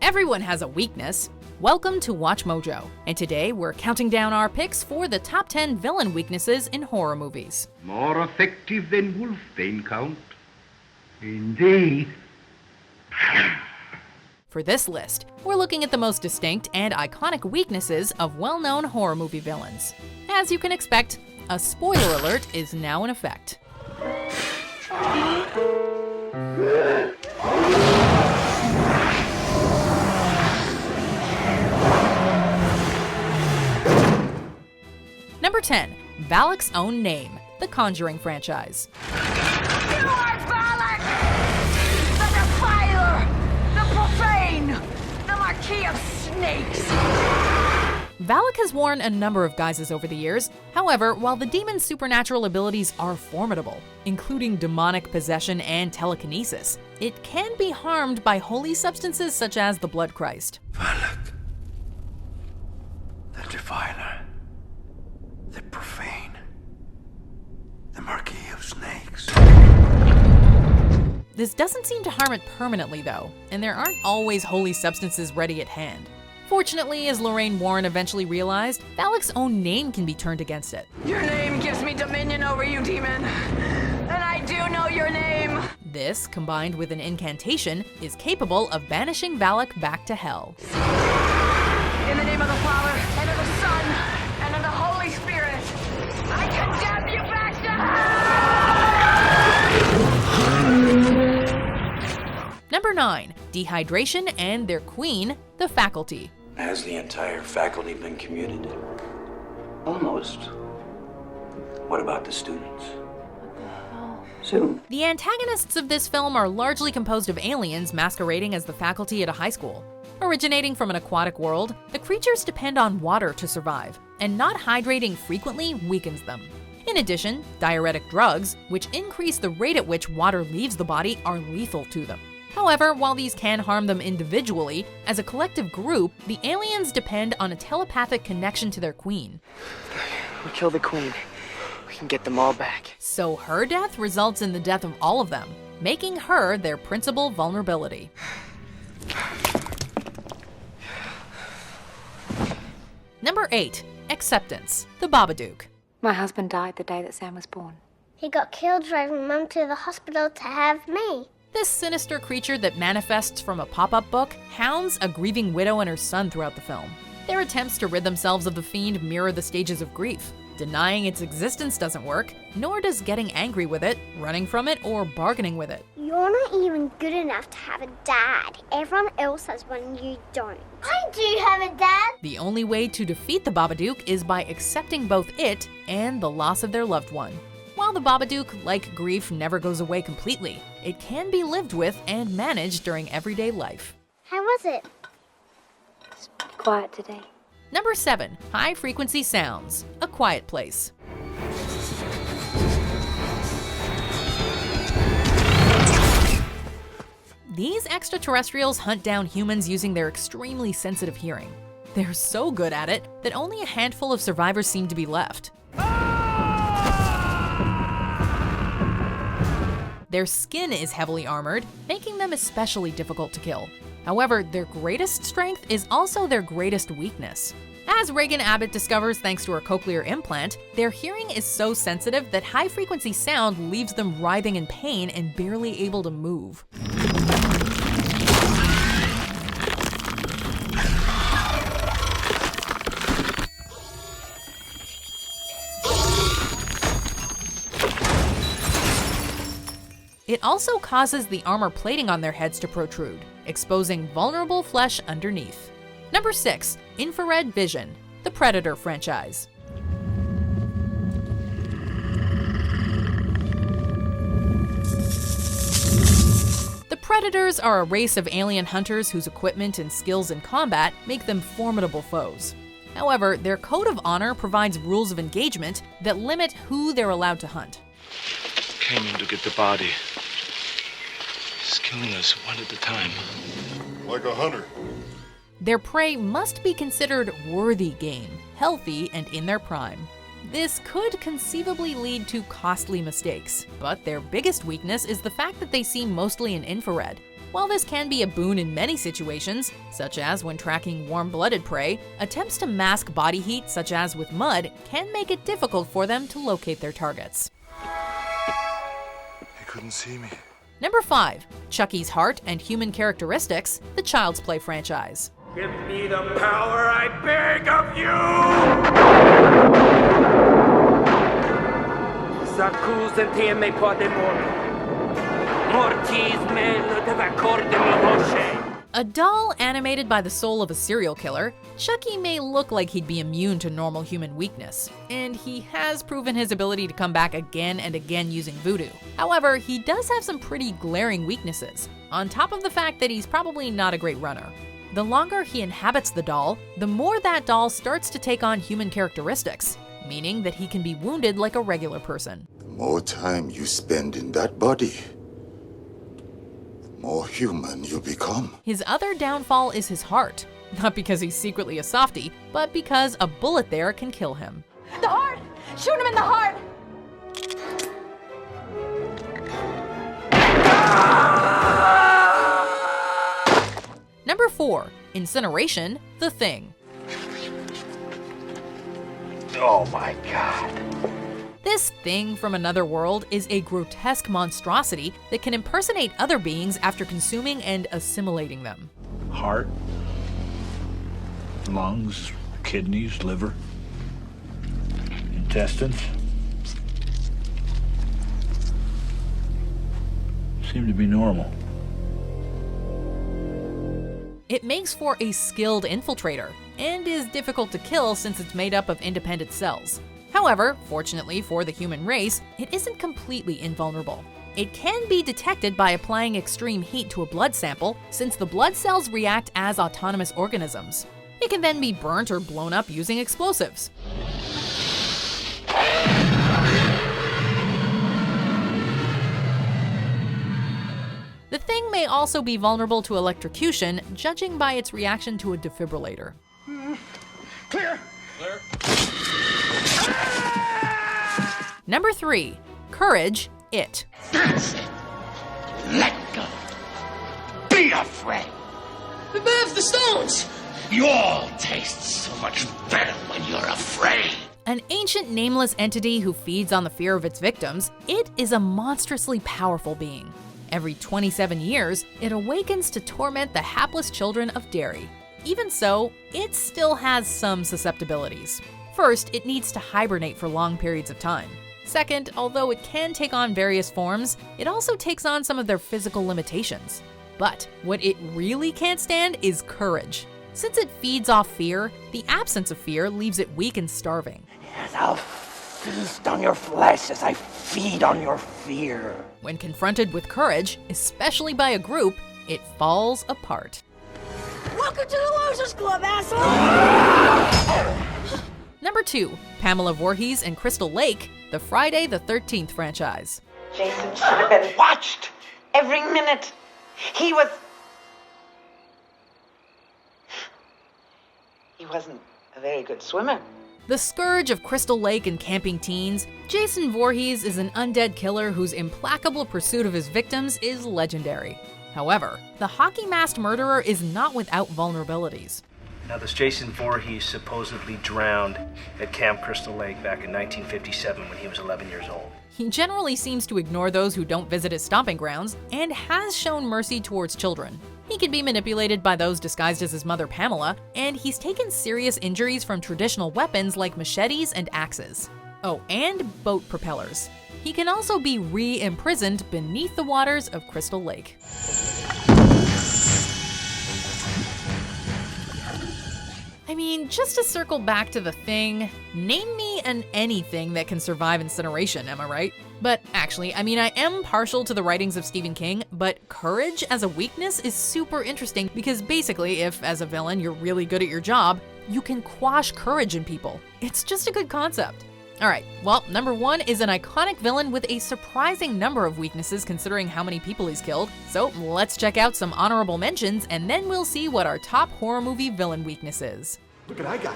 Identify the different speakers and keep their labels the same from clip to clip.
Speaker 1: Everyone has a weakness. Welcome to WatchMojo, and today we're counting down our picks for the top 10 villain weaknesses in horror movies.
Speaker 2: More effective than Wolfbane, Count. Indeed.
Speaker 1: For this list, we're looking at the most distinct and iconic weaknesses of well-known horror movie villains. As you can expect, a spoiler alert is now in effect. Number 10, Valek's Own Name, the Conjuring franchise.
Speaker 3: You are Valek! The Defiler! The Profane! The Marquis of Snakes!
Speaker 1: Valek has worn a number of guises over the years. However, while the demon's supernatural abilities are formidable, including demonic possession and telekinesis, it can be harmed by holy substances such as the Blood Christ.
Speaker 4: Valek. The Defiler. The Profane. The Marquis of Snakes.
Speaker 1: This doesn't seem to harm it permanently though, and there aren't always holy substances ready at hand. Fortunately, as Lorraine Warren eventually realized, Valek's own name can be turned against it.
Speaker 3: Your name gives me dominion over you, demon. And I do know your name.
Speaker 1: This, combined with an incantation, is capable of banishing Valek back to hell.
Speaker 3: In the name of the Father, and of the Son, and of the Holy Spirit, I condemn you back to hell!
Speaker 1: Number 9, Dehydration and their queen, the Faculty.
Speaker 4: Has the entire faculty been commuted? Almost. What about the students? Soon.
Speaker 1: The antagonists of this film are largely composed of aliens masquerading as the faculty at a high school. Originating from an aquatic world, the creatures depend on water to survive, and not hydrating frequently weakens them. In addition, diuretic drugs, which increase the rate at which water leaves the body, are lethal to them. However, while these can harm them individually, as a collective group, the aliens depend on a telepathic connection to their queen.
Speaker 5: We kill the queen. We can get them all back.
Speaker 1: So her death results in the death of all of them, making her their principal vulnerability. Number 8, Acceptance, the Babadook.
Speaker 6: My husband died the day that Sam was born.
Speaker 7: He got killed driving Mum to the hospital to have me.
Speaker 1: This sinister creature that manifests from a pop-up book hounds a grieving widow and her son throughout the film. Their attempts to rid themselves of the fiend mirror the stages of grief. Denying its existence doesn't work, nor does getting angry with it, running from it, or bargaining with it.
Speaker 7: You're not even good enough to have a dad. Everyone else has one, you don't. I do have a dad!
Speaker 1: The only way to defeat the Babadook is by accepting both it and the loss of their loved one. While the Babadook, like grief, never goes away completely, it can be lived with and managed during everyday life.
Speaker 7: How was it?
Speaker 6: It's pretty quiet today.
Speaker 1: Number 7, High Frequency Sounds, A Quiet Place. These extraterrestrials hunt down humans using their extremely sensitive hearing. They're so good at it that only a handful of survivors seem to be left. Their skin is heavily armored, making them especially difficult to kill. However, their greatest strength is also their greatest weakness. As Reagan Abbott discovers thanks to her cochlear implant, their hearing is so sensitive that high-frequency sound leaves them writhing in pain and barely able to move. It also causes the armor plating on their heads to protrude, exposing vulnerable flesh underneath. Number 6, Infrared Vision, the Predator franchise. The Predators are a race of alien hunters whose equipment and skills in combat make them formidable foes. However, their code of honor provides rules of engagement that limit who they're allowed to hunt.
Speaker 8: Came in to get the body. He's killing us one at a time.
Speaker 9: Like a hunter.
Speaker 1: Their prey must be considered worthy game, healthy and in their prime. This could conceivably lead to costly mistakes, but their biggest weakness is the fact that they see mostly in infrared. While this can be a boon in many situations, such as when tracking warm-blooded prey, attempts to mask body heat, such as with mud, can make it difficult for them to locate their targets.
Speaker 9: He couldn't see me.
Speaker 1: Number 5. Chucky's heart and human characteristics, the Child's Play franchise.
Speaker 10: Give me the power, I beg of you! S'accusati me podemon. Mortis me lo devacordem.
Speaker 1: A doll animated by the soul of a serial killer, Chucky may look like he'd be immune to normal human weakness, and he has proven his ability to come back again and again using voodoo. However, he does have some pretty glaring weaknesses, on top of the fact that he's probably not a great runner. The longer he inhabits the doll, the more that doll starts to take on human characteristics, meaning that he can be wounded like a regular person.
Speaker 11: The more time you spend in that body, the more human you become.
Speaker 1: His other downfall is his heart. Not because he's secretly a softie, but because a bullet there can kill him.
Speaker 3: The heart! Shoot him in the heart!
Speaker 1: Number 4. Incineration, the Thing.
Speaker 4: Oh my God.
Speaker 1: This thing from another world is a grotesque monstrosity that can impersonate other beings after consuming and assimilating them.
Speaker 12: Heart, lungs, kidneys, liver, intestines. Seem to be normal.
Speaker 1: It makes for a skilled infiltrator, and is difficult to kill since it's made up of independent cells. However, fortunately for the human race, it isn't completely invulnerable. It can be detected by applying extreme heat to a blood sample, since the blood cells react as autonomous organisms. It can then be burnt or blown up using explosives. The thing may also be vulnerable to electrocution, judging by its reaction to a defibrillator.
Speaker 10: Clear!
Speaker 1: Number 3. Courage, It.
Speaker 13: That's it. Let go. Be afraid. Remove the stones. You all taste so much better when you're afraid.
Speaker 1: An ancient nameless entity who feeds on the fear of its victims, It is a monstrously powerful being. Every 27 years, it awakens to torment the hapless children of Derry. Even so, it still has some susceptibilities. First, it needs to hibernate for long periods of time. Second, although it can take on various forms, it also takes on some of their physical limitations. But what it really can't stand is courage. Since it feeds off fear, the absence of fear leaves it weak and starving.
Speaker 4: Yes, I'll feast on your flesh as I feed on your fear.
Speaker 1: When confronted with courage, especially by a group, it falls apart.
Speaker 3: Welcome to the Losers Club, asshole!
Speaker 1: Number 2. Pamela Voorhees and Crystal Lake, the Friday the 13th franchise.
Speaker 14: Jason should have been watched every minute. He wasn't a very good swimmer.
Speaker 1: The scourge of Crystal Lake and camping teens, Jason Voorhees is an undead killer whose implacable pursuit of his victims is legendary. However, the hockey-masked murderer is not without vulnerabilities.
Speaker 15: Now, this Jason Voorhees supposedly drowned at Camp Crystal Lake back in 1957 when he was 11 years old.
Speaker 1: He generally seems to ignore those who don't visit his stomping grounds, and has shown mercy towards children. He can be manipulated by those disguised as his mother Pamela, and he's taken serious injuries from traditional weapons like machetes and axes. Oh, and boat propellers. He can also be re-imprisoned beneath the waters of Crystal Lake. I mean, just to circle back to the thing, name me an anything that can survive incineration, am I right? But actually, I am partial to the writings of Stephen King, but courage as a weakness is super interesting because basically, if as a villain you're really good at your job, you can quash courage in people. It's just a good concept. Alright, well, number 1 is an iconic villain with a surprising number of weaknesses considering how many people he's killed. So let's check out some honorable mentions and then we'll see what our top horror movie villain weakness is.
Speaker 9: Look at I got.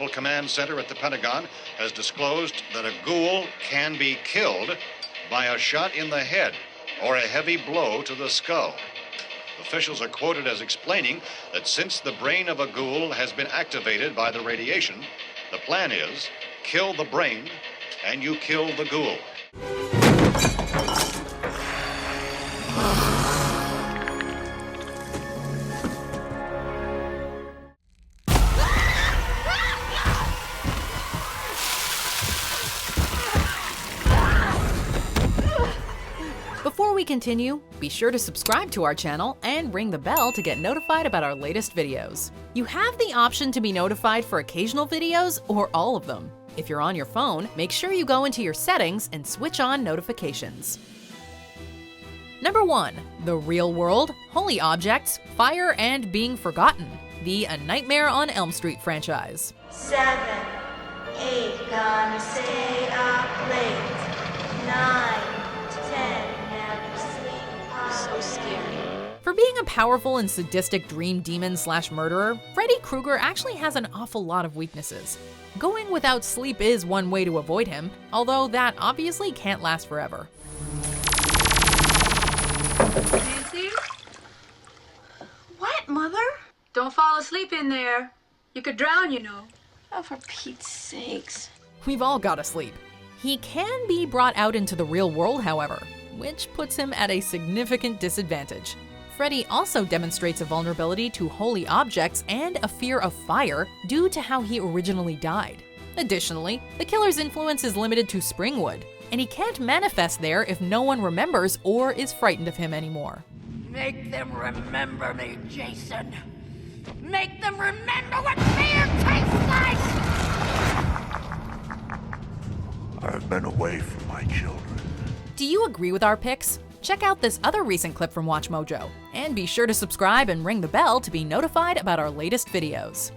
Speaker 16: Naval Command Center at the Pentagon has disclosed that a ghoul can be killed by a shot in the head or a heavy blow to the skull. Officials are quoted as explaining that since the brain of a ghoul has been activated by the radiation, the plan is kill the brain and you kill the ghoul.
Speaker 1: Before we continue, be sure to subscribe to our channel and ring the bell to get notified about our latest videos. You have the option to be notified for occasional videos or all of them. If you're on your phone, make sure you go into your settings and switch on notifications. Number 1. The Real World, Holy Objects, Fire, and Being Forgotten, the A Nightmare on Elm Street franchise.
Speaker 17: 7, 8, gonna stay up late. 9, 10, never sleep. So scary.
Speaker 1: For being a powerful and sadistic dream demon/murderer, Freddy Krueger actually has an awful lot of weaknesses. Going without sleep is one way to avoid him, although that obviously can't last forever.
Speaker 3: Nancy? What, Mother? Don't fall asleep in there. You could drown, you know.
Speaker 17: Oh, for Pete's sakes.
Speaker 1: We've all gotta sleep. He can be brought out into the real world, however, which puts him at a significant disadvantage. Freddy also demonstrates a vulnerability to holy objects and a fear of fire due to how he originally died. Additionally, the killer's influence is limited to Springwood, and he can't manifest there if no one remembers or is frightened of him anymore.
Speaker 13: Make them remember me, Jason. Make them remember what fear tastes like!
Speaker 11: I've been away from my children.
Speaker 1: Do you agree with our picks? Check out this other recent clip from WatchMojo, and be sure to subscribe and ring the bell to be notified about our latest videos.